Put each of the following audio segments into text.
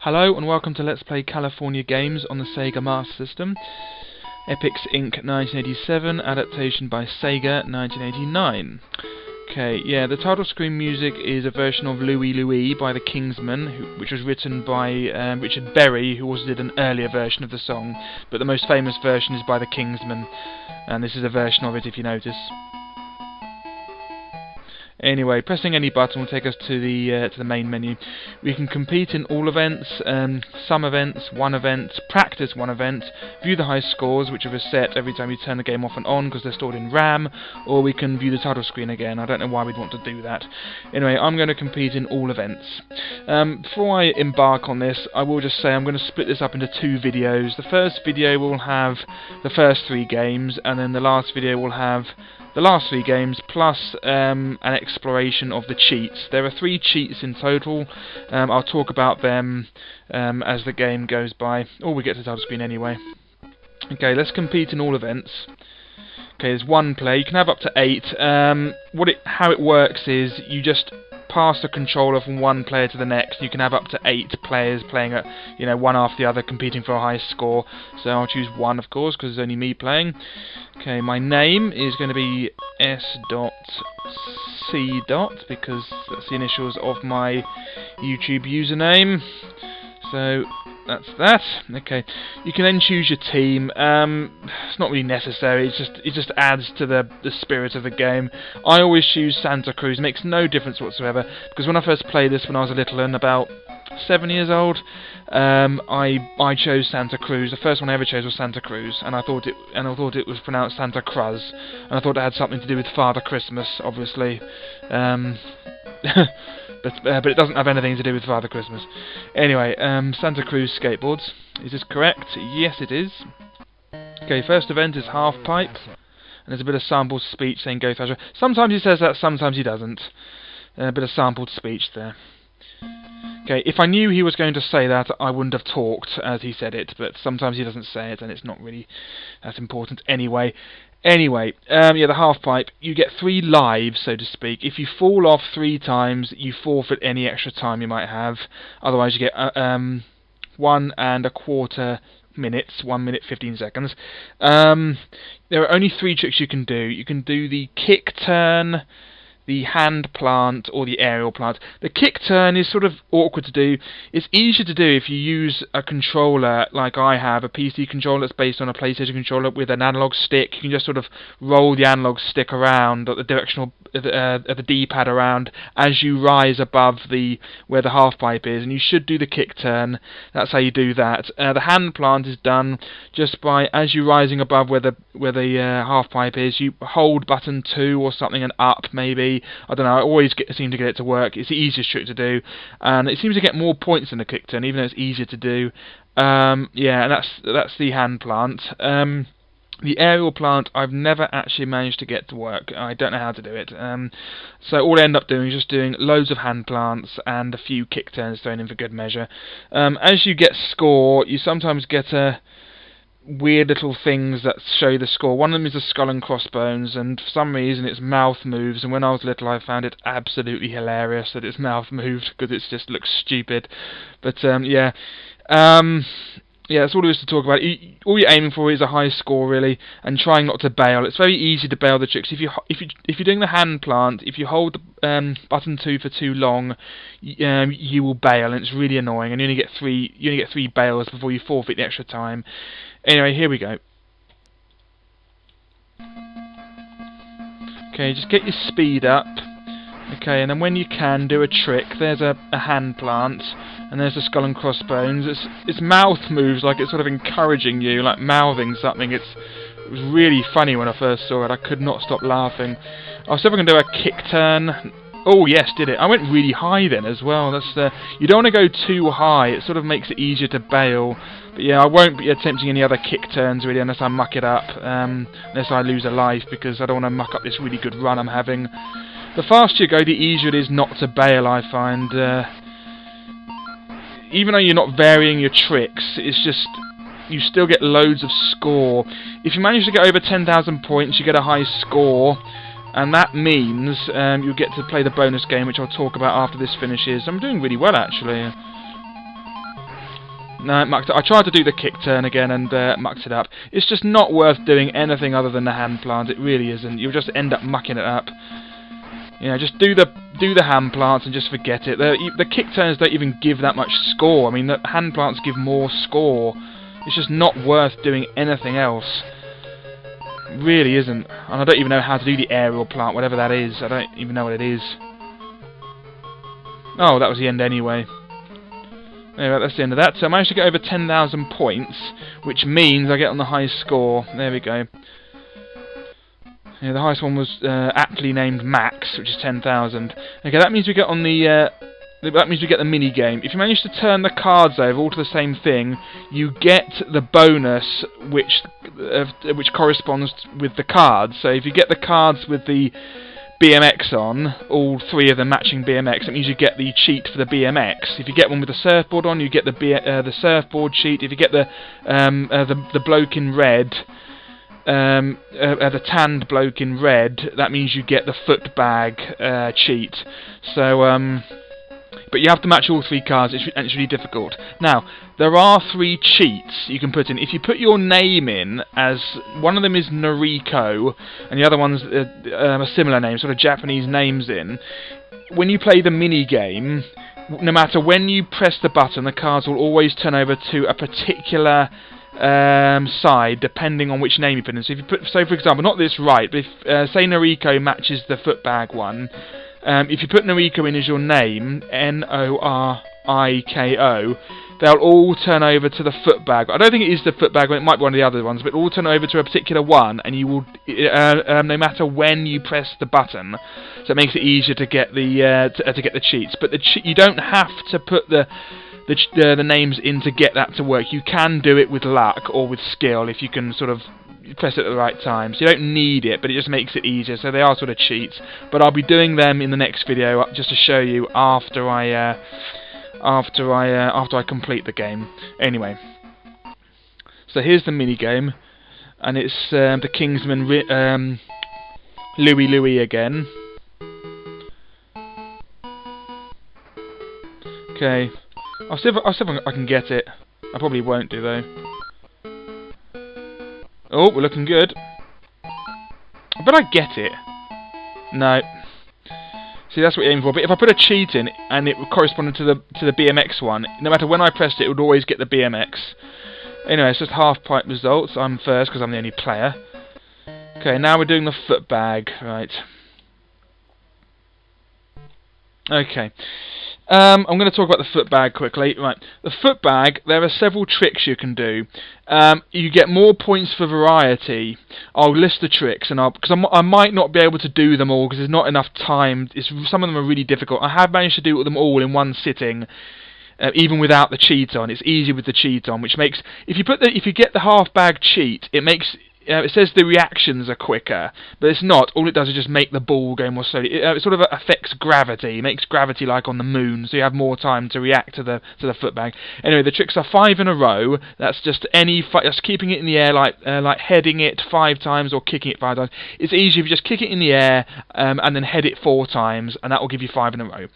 Hello and welcome to Let's Play California Games on the Sega Master System. Epix Inc. 1987, adaptation by Sega 1989. Okay, yeah, the title screen music is a version of Louie Louie by the Kingsmen, which was written by Richard Berry, who also did an earlier version of the song, but the most famous version is by the Kingsmen, and this is a version of it if you notice. Anyway, pressing any button will take us to the main menu. We can compete in all events, some events, one event, practice one event, view the high scores, which are reset every time you turn the game off and on because they're stored in RAM, or we can view the title screen again. I don't know why we'd want to do that. Anyway, I'm going to compete in all events. Before I embark on this, I will just say I'm going to split this up into two videos. The first video will have the first 3 games, and then the last video will have the last 3 games plus an exploration of the cheats. There are 3 cheats in total. I'll talk about them as the game goes by. Or we get to the title screen anyway. Okay, let's compete in all events. Okay, there's 1 player. You can have up to 8. How it works is you just pass the controller from one player to the next. You can have up to 8 players playing at, one after the other, competing for a high score. So I'll choose 1, of course, because it's only me playing. Okay, my name is going to be S.C. because that's the initials of my YouTube username. So that's that. Okay, you can then choose your team. It's not really necessary. It just adds to the spirit of the game. I always choose Santa Cruz. It makes no difference whatsoever because when I first played this when I was a little and about 7 years old, I chose Santa Cruz. The first one I ever chose was Santa Cruz, and I thought it was pronounced Santa Cruz, and I thought it had something to do with Father Christmas, obviously. But it doesn't have anything to do with Father Christmas. Anyway, Santa Cruz skateboards. Is this correct? Yes, it is. Okay, first event is Halfpipe, and there's a bit of sampled speech saying Go Thrasher. Sometimes he says that, sometimes he doesn't. A bit of sampled speech there. Okay, if I knew he was going to say that, I wouldn't have talked as he said it, but sometimes he doesn't say it, and it's not really that important anyway. Anyway, yeah, the halfpipe, you get 3 lives, so to speak. If you fall off 3 times, you forfeit any extra time you might have. Otherwise, you get 1¼ minutes, 1 minute 15 seconds. There are only 3 tricks you can do. You can do the kick turn, the hand plant, or the aerial plant. The kick turn is sort of awkward to do. It's easier to do if you use a controller like I have, a PC controller that's based on a PlayStation controller with an analog stick. You can just sort of roll the analog stick around, or the directional the D-pad around as you rise above where the halfpipe is, and you should do the kick turn. That's how you do that. The hand plant is done just by, as you're rising above where the halfpipe is, you hold button 2 or something and up maybe. I don't know, I always seem to get it to work. It's the easiest trick to do, and it seems to get more points than the kick turn, even though it's easier to do. Yeah, and that's the hand plant. The aerial plant I've never actually managed to get to work. I don't know how to do it. So all I end up doing is just doing loads of hand plants and a few kick turns thrown in for good measure. As you get score, you sometimes get weird little things that show the score. One of them is the skull and crossbones, and for some reason its mouth moves, and when I was little I found it absolutely hilarious that its mouth moved, because it just looks stupid. But yeah, that's all there is to talk about. All you're aiming for is a high score, really, and trying not to bail. It's very easy to bail the tricks. If you're doing the hand plant, if you hold the button 2 for too long, you will bail, and it's really annoying. And you only get 3 bails before you forfeit the extra time. Anyway, here we go. Okay, just get your speed up. Okay, and then when you can, do a trick. There's a hand plant, and there's the skull and crossbones. Its mouth moves like it's sort of encouraging you, like mouthing something. It was really funny when I first saw it. I could not stop laughing. I was never going to do a kick turn. Oh yes, did it. I went really high then as well. That's you don't want to go too high. It sort of makes it easier to bail. But yeah, I won't be attempting any other kick turns really unless I muck it up. Unless I lose a life, because I don't want to muck up this really good run I'm having. The faster you go, the easier it is not to bail, I find. Even though you're not varying your tricks, it's just you still get loads of score. If you manage to get over 10,000 points, you get a high score. And that means you'll get to play the bonus game, which I'll talk about after this finishes. I'm doing really well, actually. No, it mucked it. I tried to do the kick turn again and mucked it up. It's just not worth doing anything other than the hand plant. It really isn't. You'll just end up mucking it up. You know, just do the hand plants and just forget it. The kick turns don't even give that much score. I mean, the hand plants give more score. It's just not worth doing anything else. It really isn't. And I don't even know how to do the aerial plant, whatever that is. I don't even know what it is. Oh, that was the end anyway. Anyway, that's the end of that. So I managed to get over 10,000 points, which means I get on the highest score. There we go. Yeah, the highest one was aptly named Max, which is 10,000. Okay, that means we get on the. That means we get the mini game. If you manage to turn the cards over all to the same thing, you get the bonus, which corresponds with the cards. So if you get the cards with the BMX on, all three of them matching BMX, it means you get the cheat for the BMX. If you get one with the surfboard on, you get the surfboard cheat. If you get the bloke in red, the tanned bloke in red, that means you get the Footbag cheat. So, but you have to match all three cards, and it's really difficult. Now, there are 3 cheats you can put in. If you put your name in as, one of them is Noriko, and the other one's a similar name, sort of Japanese names in, when you play the mini game, no matter when you press the button, the cards will always turn over to a particular side, depending on which name you put in. So if you put, so for example, not this right, but if say Noriko matches the Footbag one, if you put Noriko in as your name, Noriko, they'll all turn over to the Footbag. I don't think it is the Footbag one, it might be one of the other ones, but it'll all turn over to a particular one, and you will, no matter when you press the button. So it makes it easier to get the cheats. But you don't have to put the names in to get that to work. You can do it with luck or with skill if you can sort of press it at the right time. So you don't need it, but it just makes it easier. So they are sort of cheats. But I'll be doing them in the next video just to show you after I complete the game. Anyway, so here's the mini game, and it's the Kingsman Louis again. Okay, I'll see if I can get it. I probably won't do though. Oh, we're looking good. But I get it. No. See, that's what you're aiming for. But if I put a cheat in and it corresponded to the BMX one, no matter when I pressed it, it would always get the BMX. Anyway, it's just half-pipe results. I'm first because I'm the only player. Okay, now we're doing the Footbag. Right. Okay. I'm going to talk about the Footbag quickly. Right, the Footbag, there are several tricks you can do. You get more points for variety. I'll list the tricks, and I might not be able to do them all because there's not enough time. Some of them are really difficult. I have managed to do them all in one sitting, even without the cheat on. It's easy with the cheat on, which makes if you get the half-bag cheat, it makes. It says the reactions are quicker, but it's not. All it does is just make the ball go more slowly. It sort of affects gravity. It makes gravity like on the moon, so you have more time to react to the Footbag. Anyway, the tricks are 5 in a row. That's just just keeping it in the air, like heading it 5 times or kicking it 5 times. It's easy if you just kick it in the air and then head it 4 times, and that will give you 5 in a row.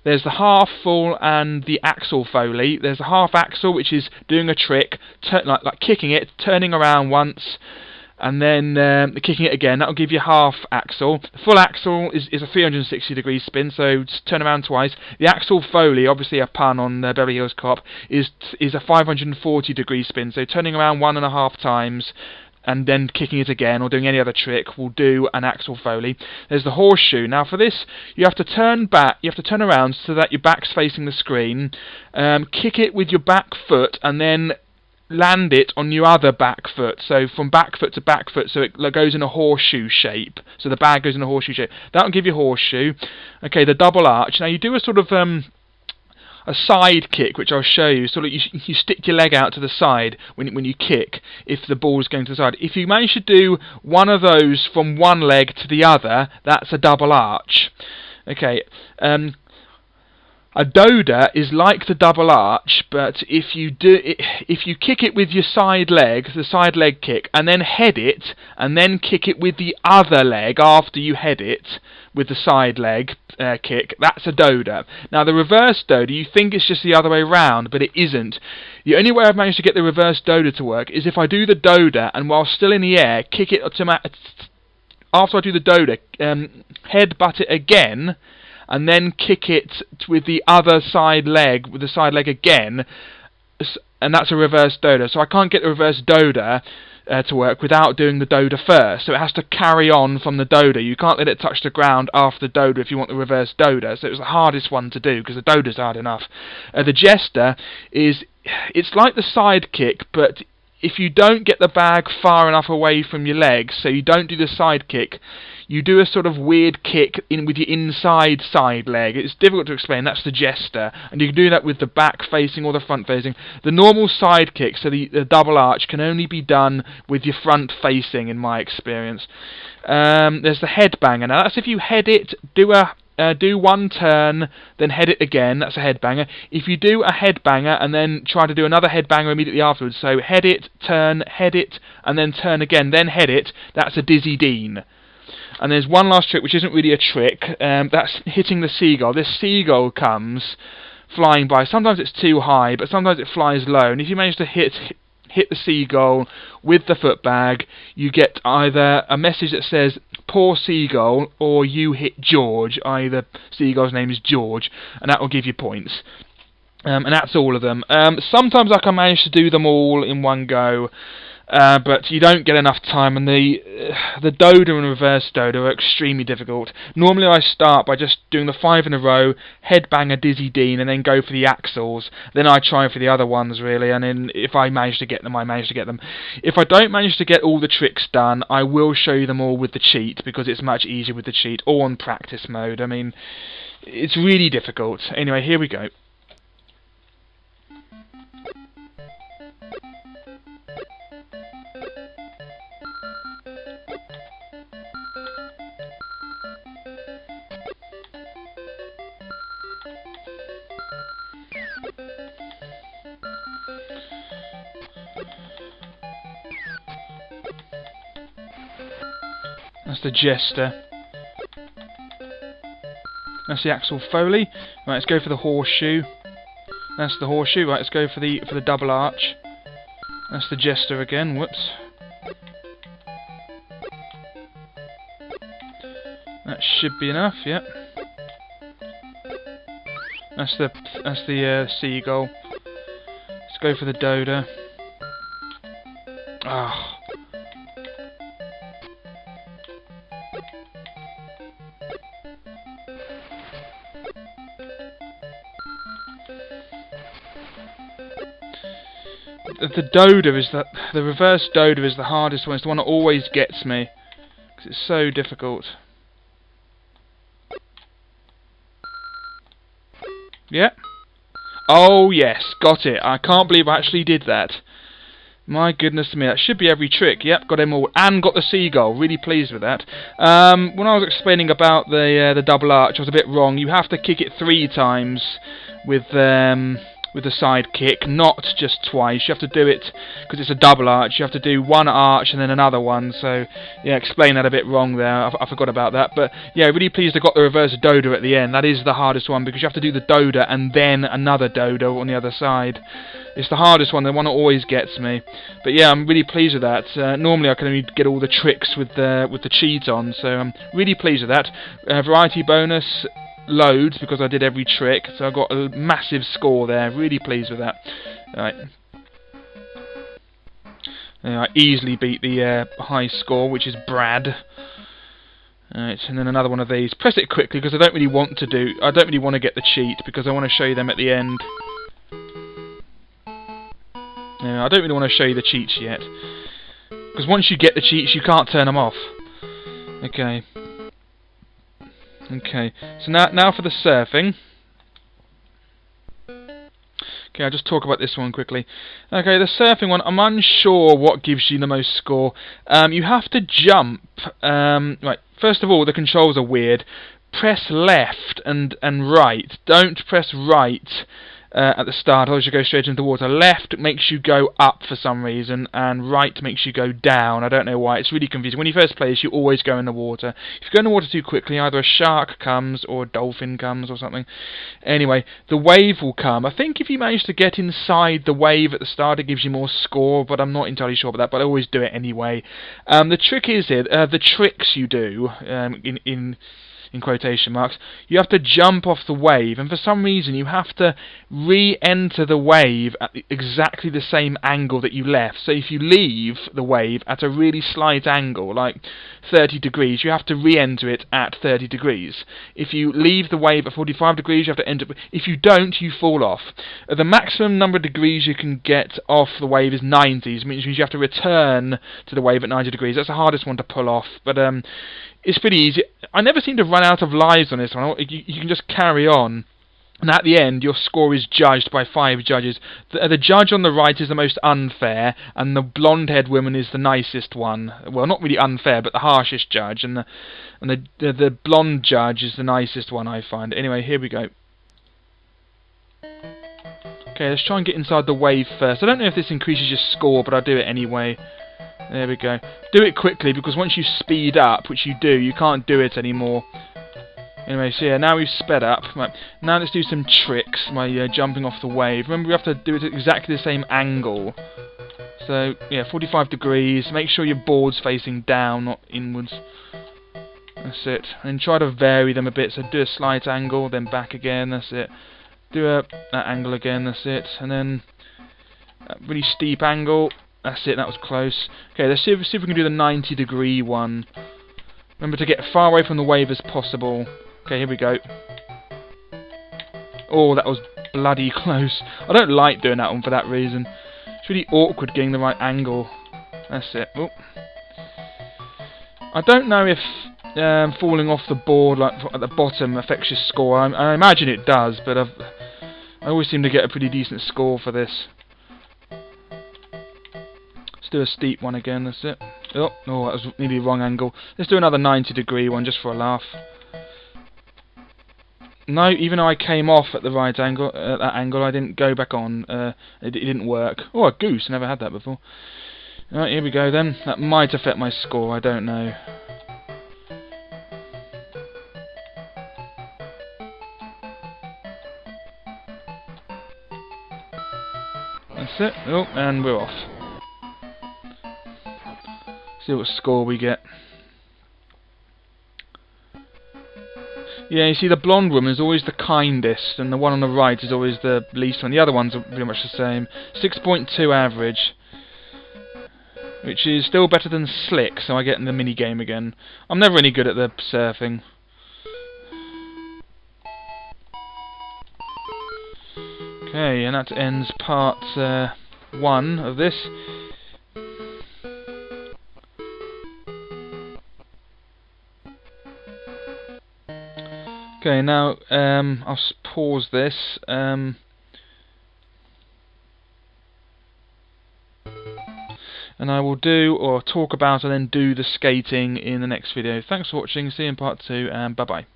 There's the half full and the axle foley. There's the half axle, which is doing a trick, like kicking it, turning around once, and then kicking it again. That'll give you half axle. The full axle is a 360 degree spin, so just turn around twice. The axle foley, obviously a pun on Beverly Hills Cop, is a 540 degree spin, so turning around 1.5 times and then kicking it again or doing any other trick will do an axle foley. There's the horseshoe. Now for this, you have to turn back. You have to turn around so that your back's facing the screen. Kick it with your back foot and then land it on your other back foot, so from back foot to back foot, so it goes in a horseshoe shape, so the bag goes in a horseshoe shape. That'll give you horseshoe. Okay, the double arch. Now you do a sort of a side kick, which I'll show you. Sort of you stick your leg out to the side when you kick, if the ball is going to the side. If you manage to do one of those from one leg to the other, that's a double arch. Okay, a doda is like the double arch, but if you kick it with your side leg, the side leg kick, and then head it, and then kick it with the other leg after you head it, with the side leg kick, that's a doda. Now the reverse doda, you think it's just the other way round, but it isn't. The only way I've managed to get the reverse doda to work is if I do the doda and while still in the air, kick it after I do the doda, headbutt it again, and then kick it with the other side leg, again, and that's a reverse doda. So I can't get the reverse doda to work without doing the doda first. So it has to carry on from the doda. You can't let it touch the ground after the doda if you want the reverse doda. So it was the hardest one to do because the doda's hard enough. The jester it's like the side kick, but if you don't get the bag far enough away from your legs, so you don't do the side kick, you do a sort of weird kick with your inside side leg. It's difficult to explain. That's the jester, and you can do that with the back facing or the front facing. The normal side kick, so the double arch, can only be done with your front facing, in my experience. There's the headbanger. Now that's if you head it, do one turn, then head it again, that's a headbanger. If you do a headbanger and then try to do another headbanger immediately afterwards, so head it, and then turn again, then head it, that's a dizzy dean. And there's one last trick, which isn't really a trick, that's hitting the seagull. This seagull comes flying by. Sometimes it's too high, but sometimes it flies low, and if you manage to hit the seagull with the footbag, you get either a message that says poor seagull or you hit George, i.e. the seagull's name is George, and that will give you points. And that's all of them. Sometimes I can manage to do them all in one go, but you don't get enough time, and the doda and reverse doda are extremely difficult. Normally I start by just doing the 5 in a row, headbanger, dizzy dean, and then go for the axles. Then I try for the other ones, really, and then if I manage to get them, I manage to get them. If I don't manage to get all the tricks done, I will show you them all with the cheat, because it's much easier with the cheat, or on practice mode. I mean, it's really difficult. Anyway, here we go. That's the jester. That's the Axel Foley. Right, let's go for the horseshoe. That's the horseshoe. Right, let's go for the double arch. That's the jester again. Whoops. That should be enough. Yep. That's the seagull. Let's go for the doda. Ah. The doda is the reverse doda is the hardest one. It's the one that always gets me because it's so difficult. Yeah. Oh yes, got it. I can't believe I actually did that. My goodness me, that should be every trick. Yep, got them all, and got the seagull. Really pleased with that. When I was explaining about the double arch, I was a bit wrong. You have to kick it 3 times with the side kick, not just twice. You have to do it because it's a double arch. You have to do one arch and then another one. So yeah, explain that a bit wrong there. I forgot about that. But yeah, really pleased I got the reverse doda at the end. That is the hardest one because you have to do the doda and then another doda on the other side. It's the hardest one, the one that always gets me. But yeah, I'm really pleased with that. Normally I can only get all the tricks with the cheat on, so I'm really pleased with that. Variety bonus. Loads because I did every trick, so I got a massive score there. Really pleased with that. Right. I easily beat the high score, which is Brad. Alright, and then another one of these. Press it quickly because I don't really want to get the cheat because I want to show you them at the end. I don't really want to show you the cheats yet because once you get the cheats, you can't turn them off. Okay. Okay, so now for the surfing. Okay, I'll just talk about this one quickly. Okay, the surfing one, I'm unsure what gives you the most score. You have to jump. Right, first of all, the controls are weird. Press left and right. Don't press right at the start, otherwise you go straight into the water. Left makes you go up for some reason, and right makes you go down. I don't know why. It's really confusing. When you first play this, you always go in the water. If you go in the water too quickly, either a shark comes or a dolphin comes or something. Anyway, the wave will come. I think if you manage to get inside the wave at the start, it gives you more score, but I'm not entirely sure about that, but I always do it anyway. The trick is the tricks you do, in quotation marks, you have to jump off the wave, and for some reason you have to re-enter the wave at exactly the same angle that you left. So if you leave the wave at a really slight angle, like 30 degrees, you have to re-enter it at 30 degrees. If you leave the wave at 45 degrees, you have to enter. If you don't, you fall off. The maximum number of degrees you can get off the wave is 90, which means you have to return to the wave at 90 degrees. That's the hardest one to pull off, but it's pretty easy. I never seem to run out of lives on this one. You can just carry on. And at the end, your score is judged by 5 judges. The judge on the right is the most unfair, and the blonde-haired woman is the nicest one. Well, not really unfair, but the harshest judge. And the blonde judge is the nicest one, I find. Anyway, here we go. Okay, let's try and get inside the wave first. I don't know if this increases your score, but I'll do it anyway. There we go. Do it quickly, because once you speed up, which you do, you can't do it anymore. Anyway, so yeah, now we've sped up. Right, now let's do some tricks by jumping off the wave. Remember, we have to do it at exactly the same angle. So, yeah, 45 degrees. Make sure your board's facing down, not inwards. That's it. And try to vary them a bit. So do a slight angle, then back again. That's it. Do that angle again. That's it. And then a really steep angle. That's it. That was close. Okay, let's see if we can do the 90-degree one. Remember to get far away from the wave as possible. Okay, here we go. Oh, that was bloody close. I don't like doing that one for that reason. It's really awkward getting the right angle. That's it. Oh. I don't know if falling off the board like at the bottom affects your score. I imagine it does, but I always seem to get a pretty decent score for this. Let's do a steep one again. That's it. Oh, that was nearly the wrong angle. Let's do another 90-degree one just for a laugh. No, even though I came off at the right angle, I didn't go back on. It didn't work. Oh, a goose! Never had that before. Alright, here we go then. That might affect my score. I don't know. That's it. Oh, and we're off. See what score we get. Yeah, you see, the blonde woman is always the kindest, and the one on the right is always the least one. The other ones are pretty much the same. 6.2 average, which is still better than slick, so I get in the mini game again. I'm never any good at the surfing. Okay, and that ends part 1 of this. Okay, now I'll pause this. And I will do, or talk about, and then do the skating in the next video. Thanks for watching. See you in part 2, and bye bye.